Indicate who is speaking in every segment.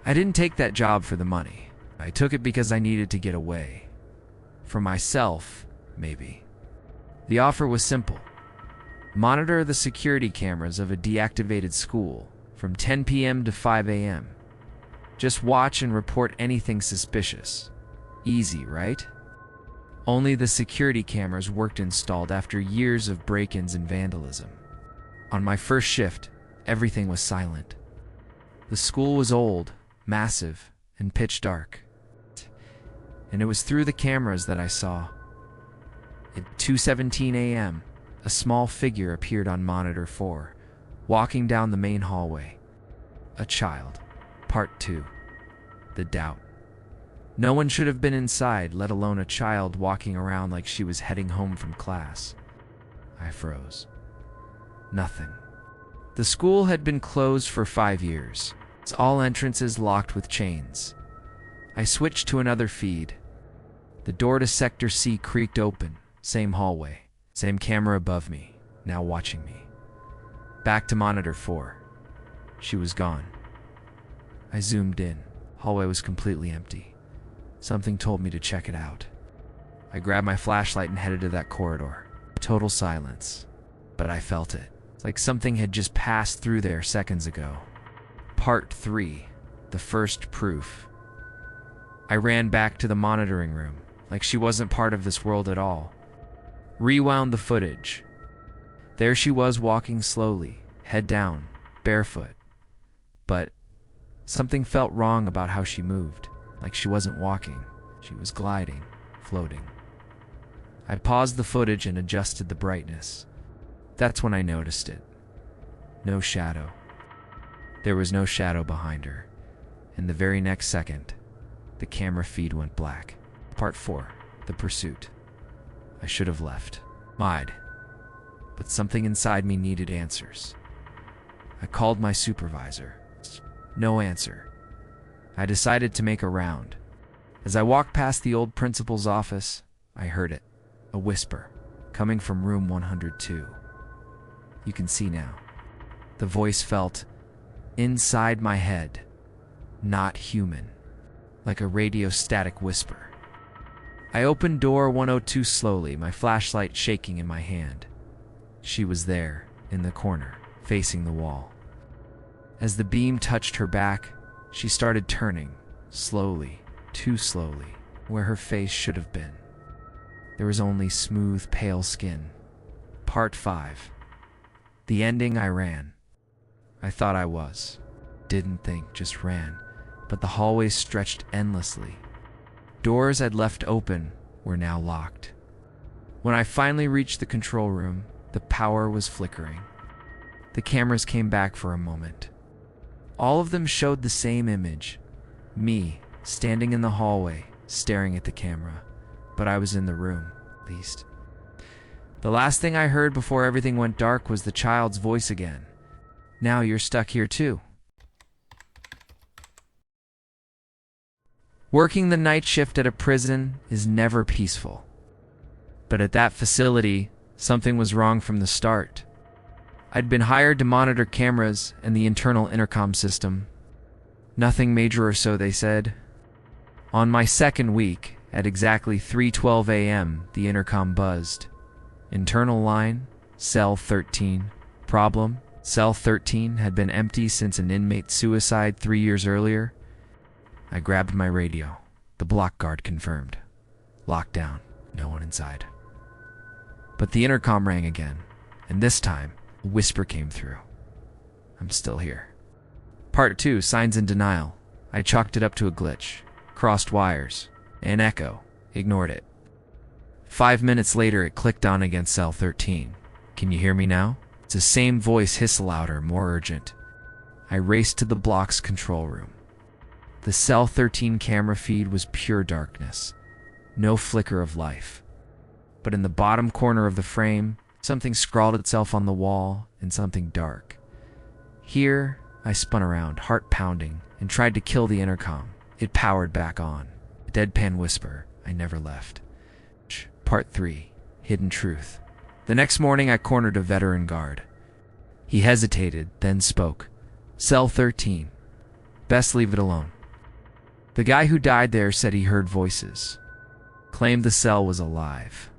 Speaker 1: I didn't take that job for the money. I took it because I needed to get away. For myself, maybe. The offer was simple. Monitor the security cameras of a deactivated school from 10 p.m. to 5 a.m. Just watch and report anything suspicious. Easy, right? Only the security cameras worked installed after years of break-ins and vandalism. On my first shift, everything was silent. The school was old, massive, and pitch dark. And it was through the cameras that I saw. At 2:17 a.m., a small figure appeared on monitor 4, walking down the main hallway. A child. Part 2. The doubt. No one should have been inside, let alone a child walking around like she was heading home from class. I froze. Nothing. The school had been closed for 5 years. It's all entrances locked with chains. I switched to another feed. The door to Sector C creaked open. Same hallway. Same camera above me, now watching me. Back to monitor 4. She was gone. I zoomed in. Hallway was completely empty. Something told me to check it out. I grabbed my flashlight and headed to that corridor. Total silence. But I felt it. It's like something had just passed through there seconds ago. Part 3. The first proof. I ran back to the monitoring room, like she wasn't part of this world at all. Rewound the footage. There she was walking slowly, head down, barefoot. But something felt wrong about how she moved, like she wasn't walking. She was gliding, floating. I paused the footage and adjusted the brightness. That's when I noticed it. No shadow. There was no shadow behind her. And the very next second, the camera feed went black. Part 4. The pursuit. I should have left. Lied. But something inside me needed answers. I called my supervisor. No answer. I decided to make a round. As I walked past the old principal's office, I heard it. A whisper, coming from room 102. You can see now. The voice felt inside my head, not human, like a radio-static whisper. I opened door 102 slowly, my flashlight shaking in my hand. She was there, in the corner, facing the wall. As the beam touched her back, she started turning, slowly, too slowly, where her face should have been. There was only smooth, pale skin. Part 5. The ending. I ran. I thought I was. Didn't think, just ran. But the hallways stretched endlessly. Doors I'd left open were now locked. When I finally reached the control room, the power was flickering. The cameras came back for a moment. All of them showed the same image. Me, standing in the hallway, staring at the camera. But I was in the room, at least. The last thing I heard before everything went dark was the child's voice again. Now you're stuck here too. Working the night shift at a prison is never peaceful. But at that facility, something was wrong from the start. I'd been hired to monitor cameras and the internal intercom system. Nothing major or so, they said. On my second week, at exactly 3:12 a.m., the intercom buzzed. Internal line, cell 13. Problem, cell 13 had been empty since an inmate suicide 3 years earlier. I grabbed my radio. The block guard confirmed. Locked down. No one inside. But the intercom rang again, and this time, a whisper came through. I'm still here. Part 2, signs in denial. I chalked it up to a glitch. Crossed wires. An echo. Ignored it. 5 minutes later, it clicked on against cell 13. Can you hear me now? It's the same voice, hiss louder, more urgent. I raced to the block's control room. The cell 13 camera feed was pure darkness. No flicker of life. But in the bottom corner of the frame, something scrawled itself on the wall in something dark. Here, I spun around, heart pounding, and tried to kill the intercom. It powered back on. A deadpan whisper. I never left. Part 3. Hidden Truth. The next morning, I cornered a veteran guard. He hesitated, then spoke. Cell 13. Best leave it alone. The guy who died there said he heard voices, claimed the cell was alive.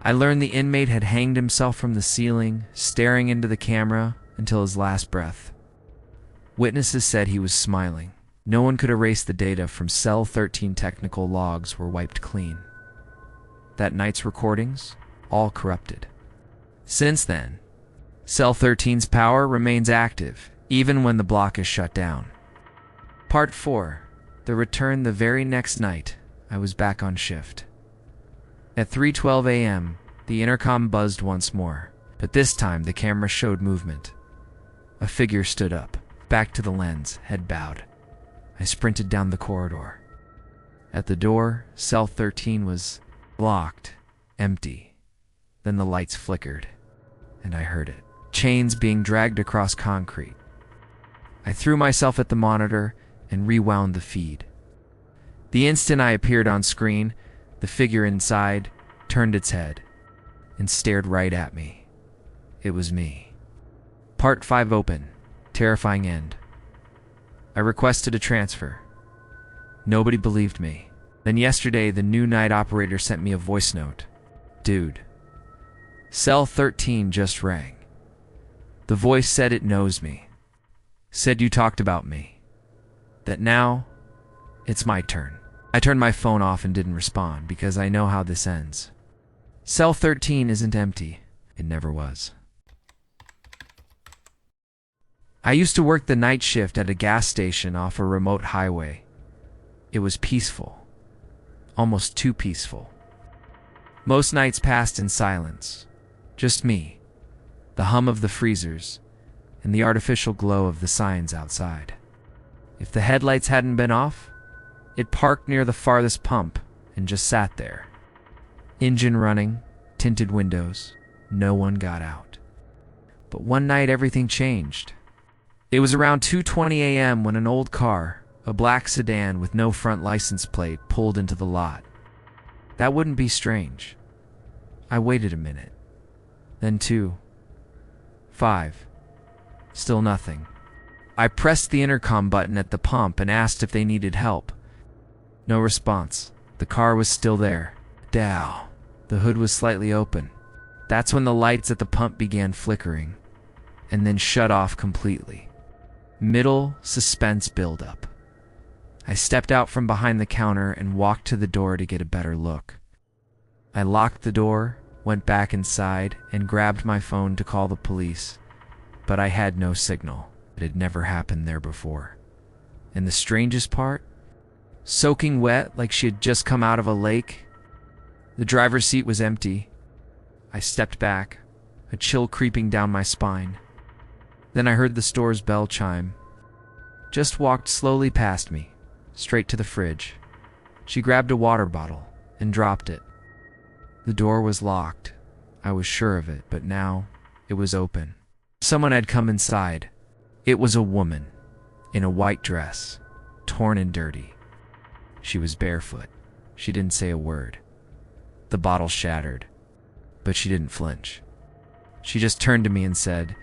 Speaker 1: I learned the inmate had hanged himself from the ceiling, staring into the camera until his last breath. Witnesses said he was smiling. No one could erase the data from Cell 13. Technical logs were wiped clean. That night's recordings, all corrupted. Since then, Cell 13's power remains active, even when the block is shut down. Part 4. The return. The very next night, I was back on shift. At 3:12 a.m., the intercom buzzed once more, but this time the camera showed movement. A figure stood up, back to the lens, head bowed. I sprinted down the corridor. At the door, Cell 13 was locked, empty. Then the lights flickered, and I heard it. Chains being dragged across concrete. I threw myself at the monitor and rewound the feed. The instant I appeared on screen, the figure inside turned its head and stared right at me. It was me. Part 5 open. Terrifying end. I requested a transfer. Nobody believed me. Then yesterday, the new night operator sent me a voice note. Dude, Cell 13 just rang. The voice said it knows me. Said you talked about me. That now, it's my turn. I turned my phone off and didn't respond because I know how this ends. Cell 13 isn't empty. It never was. I used to work the night shift at a gas station off a remote highway. It was peaceful. Almost too peaceful. Most nights passed in silence. Just me, the hum of the freezers, and the artificial glow of the signs outside. If the headlights hadn't been off, it parked near the farthest pump and just sat there. Engine running, tinted windows, no one got out. But one night everything changed. It was around 2:20 a.m. when an old car, a black sedan with no front license plate, pulled into the lot. That wouldn't be strange. I waited a minute. Then 2. 5. Still nothing. I pressed the intercom button at the pump and asked if they needed help. No response. The car was still there. Dow. The hood was slightly open. That's when the lights at the pump began flickering, and then shut off completely. Middle suspense buildup. I stepped out from behind the counter and walked to the door to get a better look. I locked the door, went back inside, and grabbed my phone to call the police, but I had no signal. It had never happened there before. And the strangest part? Soaking wet like she had just come out of a lake. The driver's seat was empty. I stepped back, a chill creeping down my spine. Then I heard the store's bell chime. Just walked slowly past me, straight to the fridge. She grabbed a water bottle and dropped it. The door was locked. I was sure of it, but now it was open. Someone had come inside. It was a woman, in a white dress, torn and dirty. She was barefoot. She didn't say a word. The bottle shattered, but she didn't flinch. She just turned to me and said,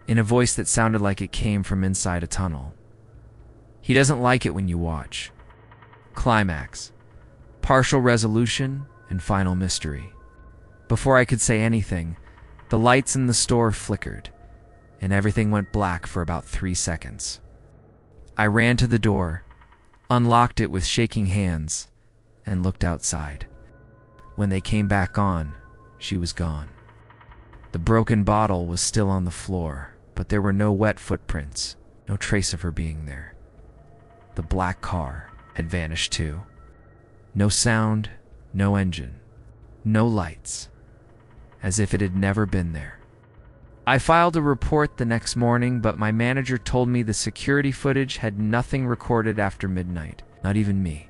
Speaker 1: in a voice that sounded like it came from inside a tunnel, "He doesn't like it when you watch." Climax. Partial resolution and final mystery. Before I could say anything, the lights in the store flickered, and everything went black for about 3 seconds. I ran to the door, unlocked it with shaking hands, and looked outside. When they came back on, she was gone. The broken bottle was still on the floor, but there were no wet footprints, no trace of her being there. The black car had vanished too. No sound, no engine, no lights, as if it had never been there. I filed a report the next morning, but my manager told me the security footage had nothing recorded after midnight, not even me.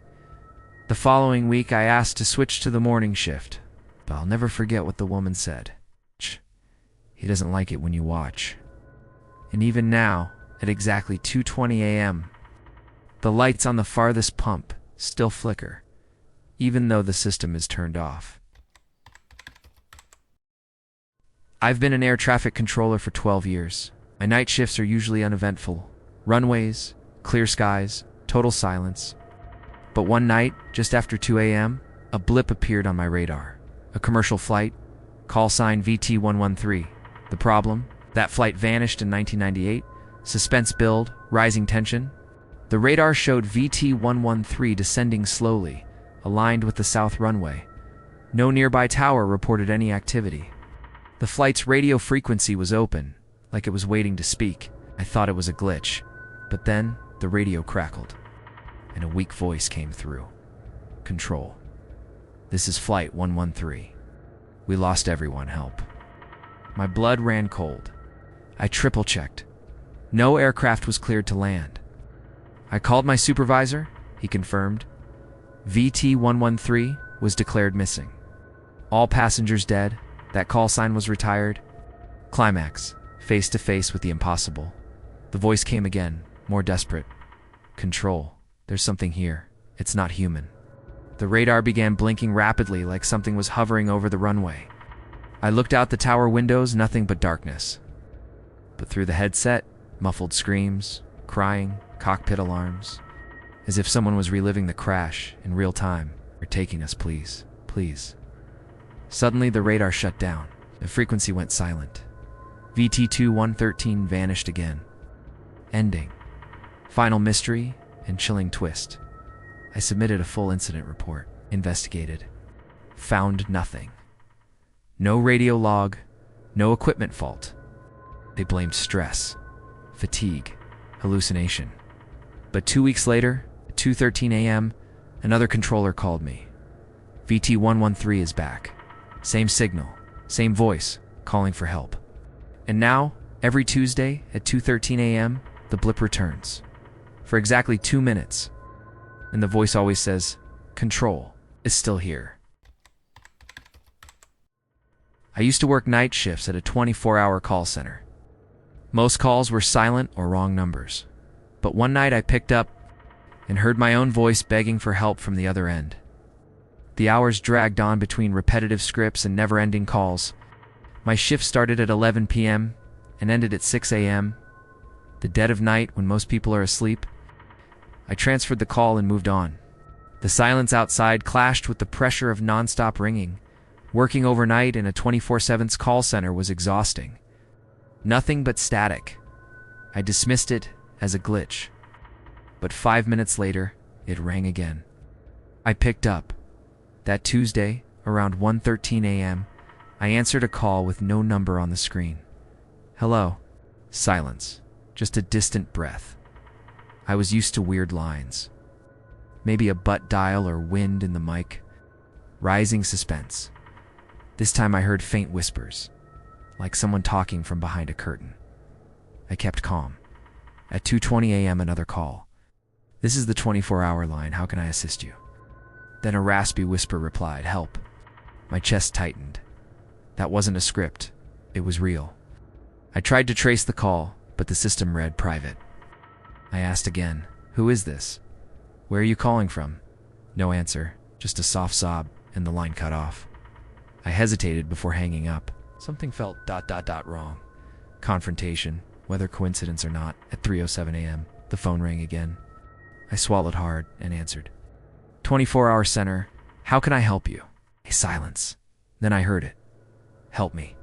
Speaker 1: The following week, I asked to switch to the morning shift, but I'll never forget what the woman said. He doesn't like it when you watch. And even now, at exactly 2:20 a.m., the lights on the farthest pump still flicker, even though the system is turned off. I've been an air traffic controller for 12 years. My night shifts are usually uneventful. Runways, clear skies, total silence. But one night, just after 2 a.m., a blip appeared on my radar. A commercial flight, call sign VT113. The problem? That flight vanished in 1998. Suspense build, rising tension. The radar showed VT113 descending slowly, aligned with the south runway. No nearby tower reported any activity. The flight's radio frequency was open, like it was waiting to speak. I thought it was a glitch, but then the radio crackled, and a weak voice came through. Control. This is Flight 113. We lost everyone, help. My blood ran cold. I triple-checked. No aircraft was cleared to land. I called my supervisor, he confirmed. VT113 was declared missing. All passengers dead. That call sign was retired. Climax, face to face with the impossible. The voice came again, more desperate. Control. There's something here. It's not human. The radar began blinking rapidly like something was hovering over the runway. I looked out the tower windows, nothing but darkness. But through the headset, muffled screams, crying, cockpit alarms. As if someone was reliving the crash in real time. You're taking us, please. Please. Suddenly, the radar shut down. The frequency went silent. VT113 vanished again. Ending. Final mystery and chilling twist. I submitted a full incident report. Investigated. Found nothing. No radio log. No equipment fault. They blamed stress, fatigue, hallucination. But 2 weeks later, at 2:13 a.m., another controller called me. VT113 is back. Same signal, same voice, calling for help. And now, every Tuesday at 2:13 a.m., the blip returns. For exactly 2 minutes. And the voice always says, Control is still here. I used to work night shifts at a 24-hour call center. Most calls were silent or wrong numbers. But one night I picked up and heard my own voice begging for help from the other end. The hours dragged on between repetitive scripts and never-ending calls. My shift started at 11 p.m. and ended at 6 a.m., the dead of night when most people are asleep. I transferred the call and moved on. The silence outside clashed with the pressure of nonstop ringing. Working overnight in a 24/7 call center was exhausting. Nothing but static. I dismissed it as a glitch. But 5 minutes later, it rang again. I picked up. That Tuesday, around 1:13 a.m., I answered a call with no number on the screen. Hello. Silence. Just a distant breath. I was used to weird lines. Maybe a butt dial or wind in the mic. Rising suspense. This time I heard faint whispers, like someone talking from behind a curtain. I kept calm. At 2:20 a.m., another call. This is the 24-hour line. How can I assist you? Then a raspy whisper replied, Help. My chest tightened. That wasn't a script. It was real. I tried to trace the call, but the system read private. I asked again, Who is this? Where are you calling from? No answer, just a soft sob, and the line cut off. I hesitated before hanging up. Something felt ... wrong. Confrontation, whether coincidence or not. At 3:07 a.m., the phone rang again. I swallowed hard and answered. 24-hour center, how can I help you? A silence. Then I heard it. Help me.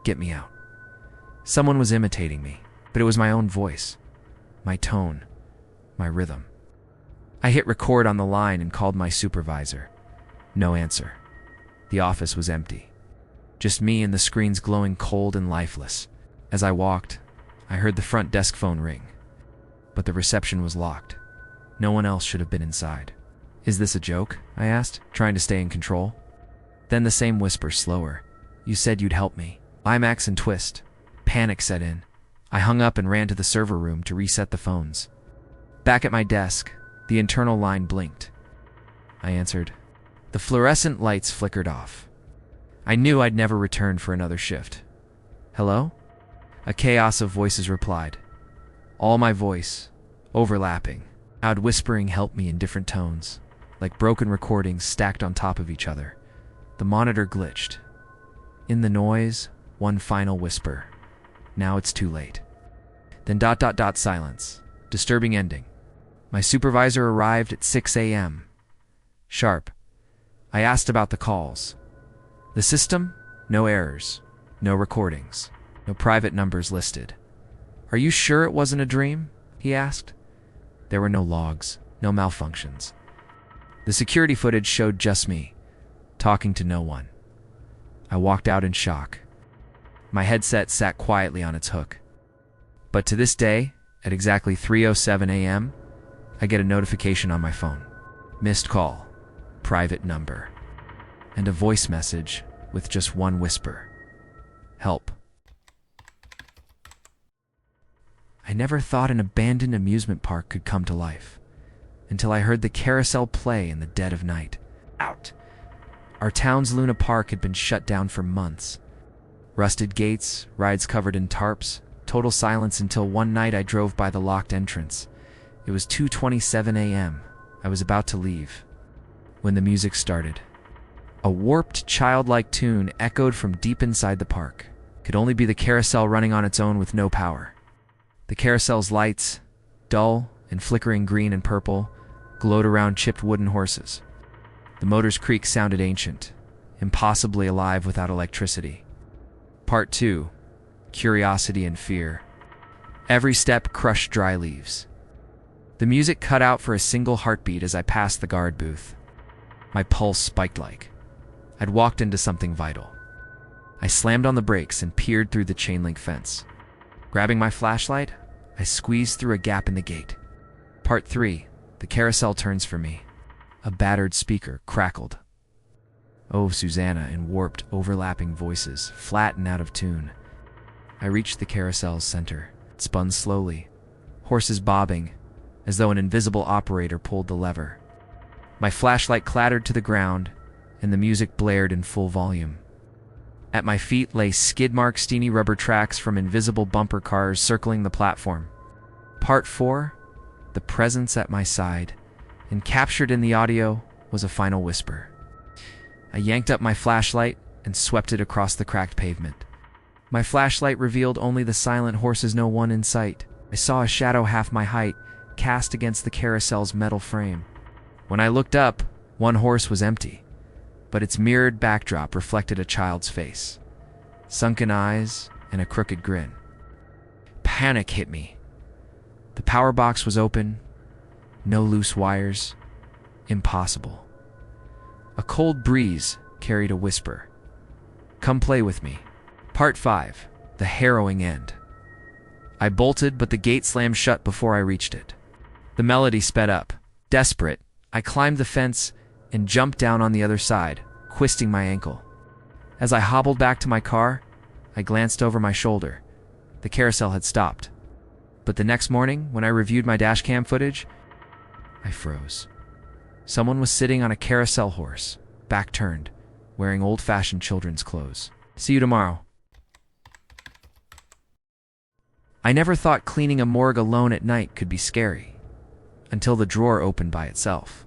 Speaker 1: Get me out. Someone was imitating me, but it was my own voice. My tone. My rhythm. I hit record on the line and called my supervisor. No answer. The office was empty. Just me and the screens glowing cold and lifeless. As I walked, I heard the front desk phone ring. But the reception was locked. No one else should have been inside. Is this a joke? I asked, trying to stay in control. Then the same whisper, slower. You said you'd help me. Climax and twist. Panic set in. I hung up and ran to the server room to reset the phones. Back at my desk, the internal line blinked. I answered. The fluorescent lights flickered off. I knew I'd never return for another shift. Hello? A chaos of voices replied. All my voice, overlapping, out whispering help me in different tones, like broken recordings stacked on top of each other. The monitor glitched. In the noise, one final whisper. Now it's too late. Then ... silence. Disturbing ending. My supervisor arrived at 6 a.m. sharp. I asked about the calls. The system? No errors. No recordings. No private numbers listed. Are you sure it wasn't a dream? He asked. There were no logs, no malfunctions. The security footage showed just me, talking to no one. I walked out in shock. My headset sat quietly on its hook. But to this day, at exactly 3:07 a.m., I get a notification on my phone. Missed call, private number, and a voice message with just one whisper. Help. I never thought an abandoned amusement park could come to life, until I heard the carousel play in the dead of night. Out. Our town's Luna Park had been shut down for months. Rusted gates, rides covered in tarps, total silence until one night I drove by the locked entrance. It was 2:27 a.m. I was about to leave when the music started. A warped, childlike tune echoed from deep inside the park. Could only be the carousel running on its own with no power. The carousel's lights, dull and flickering green and purple, glowed around chipped wooden horses. The motor's creak sounded ancient, impossibly alive without electricity. Part 2. Curiosity and Fear. Every step crushed dry leaves. The music cut out for a single heartbeat as I passed the guard booth. My pulse spiked like I'd walked into something vital. I slammed on the brakes and peered through the chain-link fence. Grabbing my flashlight, I squeezed through a gap in the gate. Part 3. The carousel turns for me. A battered speaker crackled. Oh, Susanna, in warped, overlapping voices, flat and out of tune. I reached the carousel's center. It spun slowly, horses bobbing, as though an invisible operator pulled the lever. My flashlight clattered to the ground, and the music blared in full volume. At my feet lay skid-marked steamy rubber tracks from invisible bumper cars circling the platform. Part 4. The presence at my side, and captured in the audio was a final whisper. I yanked up my flashlight and swept it across the cracked pavement. My flashlight revealed only the silent horses, no one in sight. I saw a shadow half my height, cast against the carousel's metal frame. When I looked up, one horse was empty, but its mirrored backdrop reflected a child's face, sunken eyes, and a crooked grin. Panic hit me. The power box was open, no loose wires. Impossible. A cold breeze carried a whisper. Come play with me. Part 5. The harrowing end. I bolted, but the gate slammed shut before I reached it. The melody sped up. Desperate, I climbed the fence and jumped down on the other side, twisting my ankle. As I hobbled back to my car, I glanced over my shoulder. The carousel had stopped. But the next morning, when I reviewed my dashcam footage, I froze. Someone was sitting on a carousel horse, back turned, wearing old-fashioned children's clothes. See you tomorrow. I never thought cleaning a morgue alone at night could be scary, until the drawer opened by itself.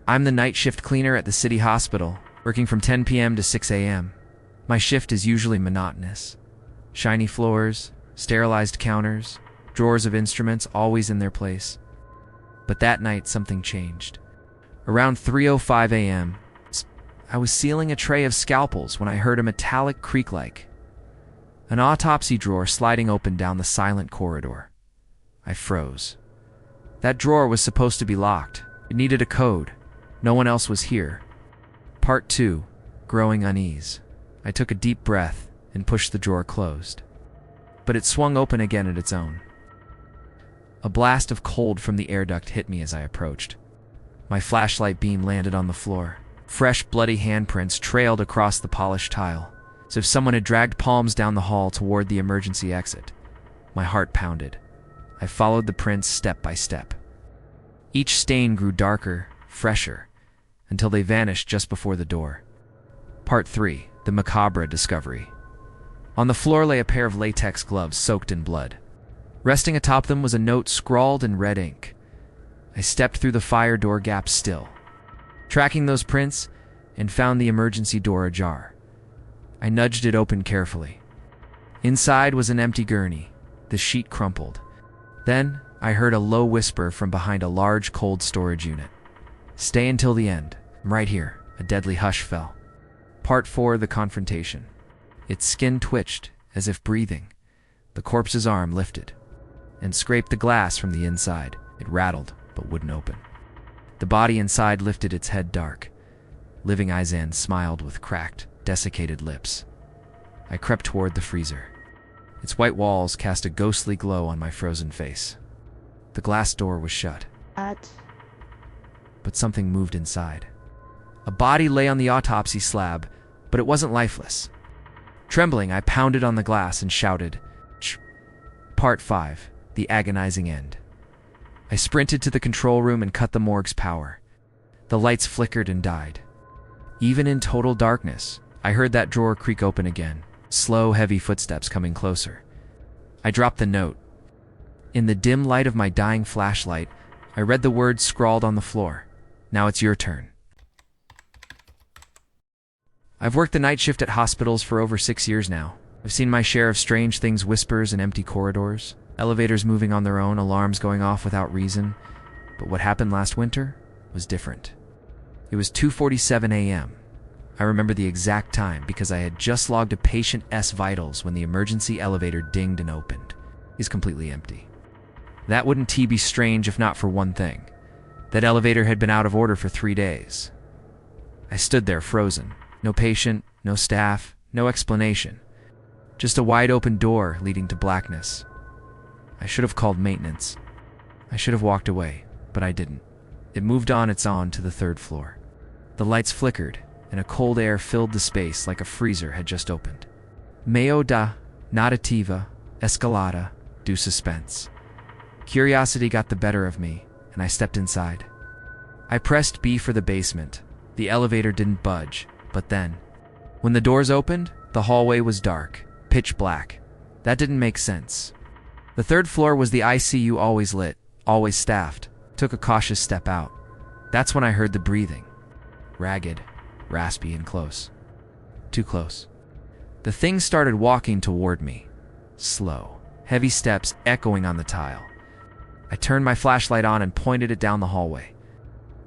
Speaker 1: I'm the night shift cleaner at the city hospital, working from 10 p.m. to 6 a.m. My shift is usually monotonous. Shiny floors, sterilized counters, drawers of instruments always in their place. But that night something changed. Around 3:05 a.m., I was sealing a tray of scalpels when I heard a metallic creak like an autopsy drawer sliding open down the silent corridor. I froze. That drawer was supposed to be locked. It needed a code. No one else was here. Part 2. Growing unease. I took a deep breath and pushed the drawer closed. But it swung open again at its own. A blast of cold from the air duct hit me as I approached. My flashlight beam landed on the floor. Fresh, bloody handprints trailed across the polished tile, as if someone had dragged palms down the hall toward the emergency exit. My heart pounded. I followed the prints step by step. Each stain grew darker, fresher, until they vanished just before the door. Part 3. The macabre discovery. On the floor lay a pair of latex gloves soaked in blood. Resting atop them was a note scrawled in red ink. I stepped through the fire door gap still, tracking those prints, and found the emergency door ajar. I nudged it open carefully. Inside was an empty gurney, the sheet crumpled. Then, I heard a low whisper from behind a large cold storage unit. "Stay until the end. I'm right here." A deadly hush fell. Part 4, the confrontation. Its skin twitched, as if breathing. The corpse's arm lifted and scraped the glass from the inside. It rattled, but wouldn't open. The body inside lifted its head dark. Living Izan smiled with cracked, desiccated lips. I crept toward the freezer. Its white walls cast a ghostly glow on my frozen face. The glass door was shut. But something moved inside. A body lay on the autopsy slab, but it wasn't lifeless. Trembling, I pounded on the glass and shouted, "Shh." Part 5, the agonizing end. I sprinted to the control room and cut the morgue's power. The lights flickered and died. Even in total darkness, I heard that drawer creak open again, slow, heavy footsteps coming closer. I dropped the note. In the dim light of my dying flashlight, I read the words scrawled on the floor. "Now it's your turn." I've worked the night shift at hospitals for over 6 years now. I've seen my share of strange things, whispers in empty corridors, elevators moving on their own, alarms going off without reason. But what happened last winter was different. It was 2:47 a.m. I remember the exact time because I had just logged a patient's vitals when the emergency elevator dinged and opened. It's completely empty. That wouldn't be strange if not for one thing. That elevator had been out of order for 3 days. I stood there frozen. No patient, no staff, no explanation. Just a wide open door leading to blackness. I should have called maintenance. I should have walked away, but I didn't. It moved on its own to the 3rd floor. The lights flickered, and a cold air filled the space like a freezer had just opened. Meo da narrativa escalada do suspense. Curiosity got the better of me, and I stepped inside. I pressed B for the basement. The elevator didn't budge. But then, when the doors opened, the hallway was dark, pitch black. That didn't make sense. The 3rd floor was the ICU, always lit, always staffed. Took a cautious step out. That's when I heard the breathing. Ragged, raspy, and close. Too close. The thing started walking toward me. Slow, heavy steps echoing on the tile. I turned my flashlight on and pointed it down the hallway.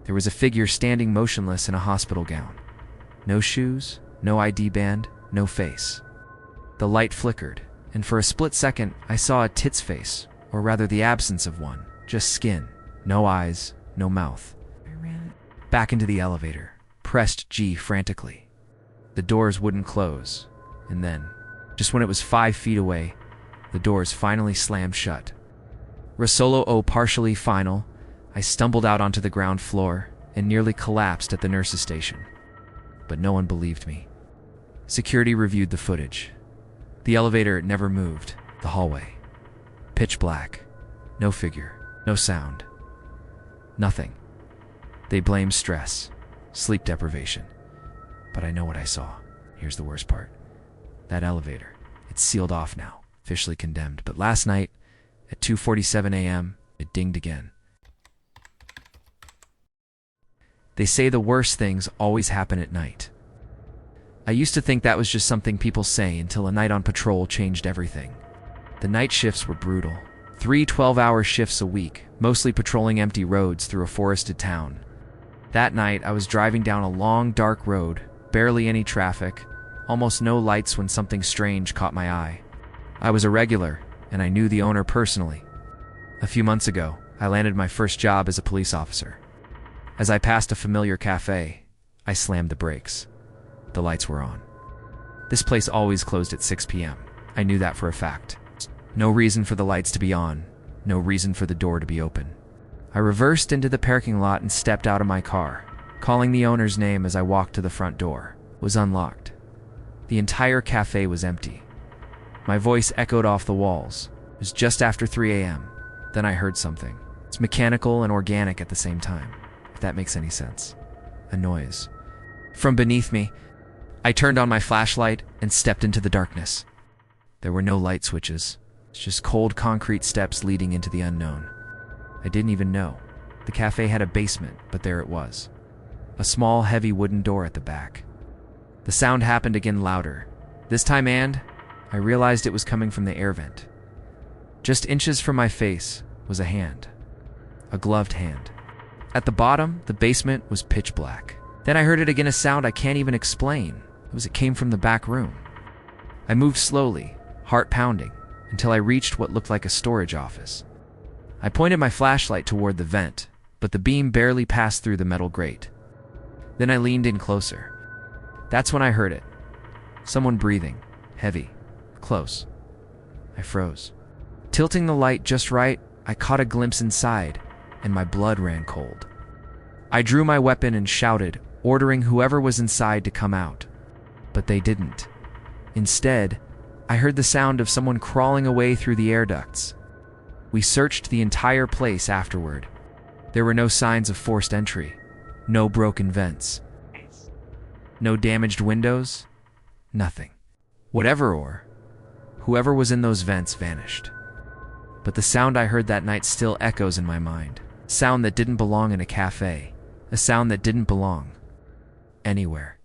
Speaker 1: There was a figure standing motionless in a hospital gown. No shoes, no ID band, no face. The light flickered, and for a split second, I saw a tit's face, or rather the absence of one, just skin, no eyes, no mouth. I ran back into the elevator, pressed G frantically. The doors wouldn't close, and then, just when it was 5 feet away, the doors finally slammed shut. Risolo o partially final, I stumbled out onto the ground floor and nearly collapsed at the nurse's station. But no one believed me. Security reviewed the footage. The elevator never moved. The hallway. Pitch black. No figure. No sound. Nothing. They blamed stress. Sleep deprivation. But I know what I saw. Here's the worst part. That elevator. It's sealed off now. Officially condemned. But last night, at 2:47 a.m., it dinged again. They say the worst things always happen at night. I used to think that was just something people say until a night on patrol changed everything. The night shifts were brutal. 3 12-hour shifts a week, mostly patrolling empty roads through a forested town. That night, I was driving down a long, dark road, barely any traffic, almost no lights when something strange caught my eye. I was a regular, and I knew the owner personally. A few months ago, I landed my first job as a police officer. As I passed a familiar cafe, I slammed the brakes. The lights were on. This place always closed at 6 p.m. I knew that for a fact. No reason for the lights to be on, no reason for the door to be open. I reversed into the parking lot and stepped out of my car, calling the owner's name as I walked to the front door. It was unlocked. The entire cafe was empty. My voice echoed off the walls. It was just after 3 a.m. Then I heard something. It's mechanical and organic at the same time, if that makes any sense. A noise. From beneath me, I turned on my flashlight and stepped into the darkness. There were no light switches, just cold concrete steps leading into the unknown. I didn't even know. The cafe had a basement, but there it was. A small, heavy wooden door at the back. The sound happened again, louder. This time, and I realized it was coming from the air vent. Just inches from my face, was a hand. A gloved hand. At the bottom, the basement was pitch black. Then I heard it again, a sound I can't even explain. It came from the back room. I moved slowly, heart pounding, until I reached what looked like a storage office. I pointed my flashlight toward the vent, but the beam barely passed through the metal grate. Then I leaned in closer. That's when I heard it. Someone breathing, heavy, close. I froze. Tilting the light just right, I caught a glimpse inside, and my blood ran cold. I drew my weapon and shouted, ordering whoever was inside to come out. But they didn't. Instead, I heard the sound of someone crawling away through the air ducts. We searched the entire place afterward. There were no signs of forced entry, no broken vents, no damaged windows, nothing. Whatever or whoever was in those vents vanished. But the sound I heard that night still echoes in my mind. A sound that didn't belong in a cafe. A sound that didn't belong anywhere.